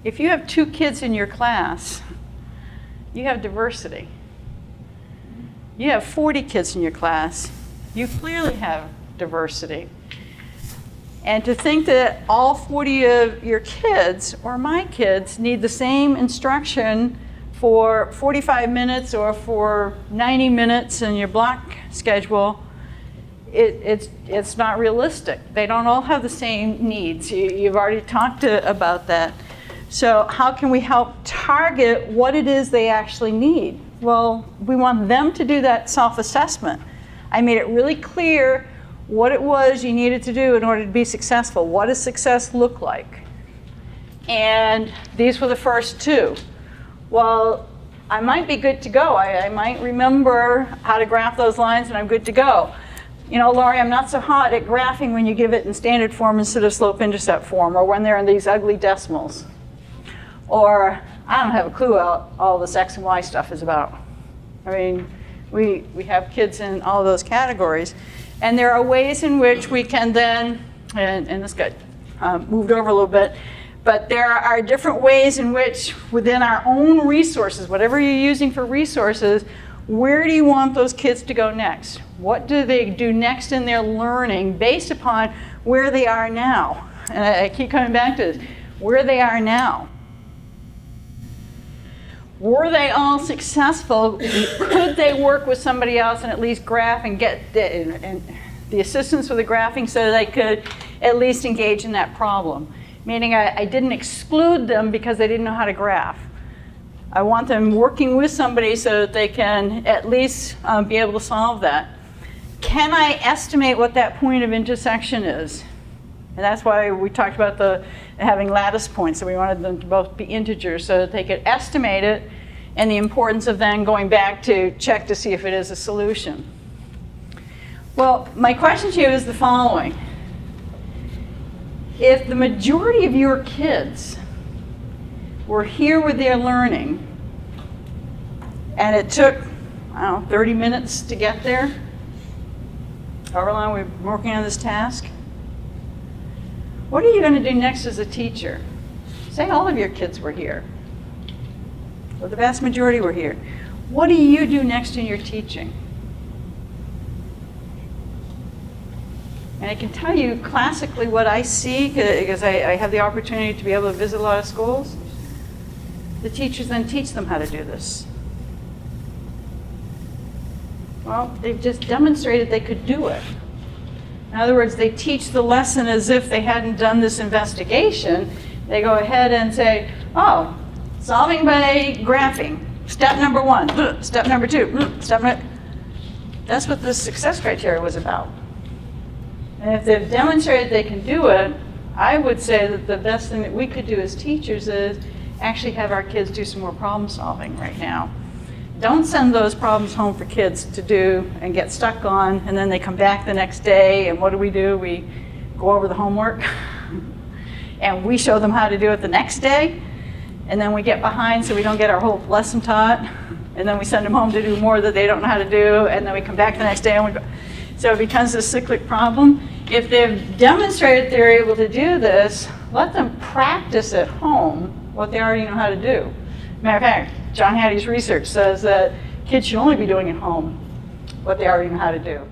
If you have 2 kids in your class, you have diversity. You have 40 kids in your class, you clearly have diversity. And to think that all 40 of your kids, or my kids, need the same instruction for 45 minutes or for 90 minutes in your block schedule, it's not realistic. They don't all have the same needs. You've already talked about that. So how can we help target what it is they actually need? Well, we want them to do that self-assessment. I made it really clear what it was you needed to do in order to be successful. What does success look like? And these were the first 2. Well, I might be good to go. I might remember how to graph those lines and I'm good to go. You know, Laurie, I'm not so hot at graphing when you give it in standard form instead of slope-intercept form, or when they're in these ugly decimals. Or I don't have a clue what all this X and Y stuff is about. I mean, we have kids in all of those categories. And there are ways in which we can then, and this got moved over a little bit, but there are different ways in which within our own resources, whatever you're using for resources, where do you want those kids to go next? What do they do next in their learning based upon where they are now? And I keep coming back to this, where they are now. Were they all successful? Could they work with somebody else and at least graph and get the assistance with the graphing so they could at least engage in that problem? Meaning I didn't exclude them because they didn't know how to graph. I want them working with somebody so that they can at least be able to solve that. Can I estimate what that point of intersection is? And that's why we talked about having lattice points, so we wanted them to both be integers so that they could estimate it, and the importance of then going back to check to see if it is a solution. Well, my question to you is the following. If the majority of your kids were here with their learning, and it took, I don't know, 30 minutes to get there, however long we've been working on this task, what are you going to do next as a teacher? Say all of your kids were here, or the vast majority were here. What do you do next in your teaching? And I can tell you classically what I see, because I have the opportunity to be able to visit a lot of schools. The teachers then teach them how to do this. Well, they've just demonstrated they could do it. In other words, they teach the lesson as if they hadn't done this investigation. They go ahead and say, oh, solving by graphing, step number 1, step number 2, step number... That's what the success criteria was about. And if they've demonstrated they can do it, I would say that the best thing that we could do as teachers is actually have our kids do some more problem solving right now. Don't send those problems home for kids to do and get stuck on, and then they come back the next day, and what do? We go over the homework, and we show them how to do it the next day, and then we get behind so we don't get our whole lesson taught, and then we send them home to do more that they don't know how to do, and then we come back the next day, and so it becomes a cyclic problem. If they've demonstrated they're able to do this, let them practice at home what they already know how to do. Matter of fact, John Hattie's research says that kids should only be doing at home what they already know how to do.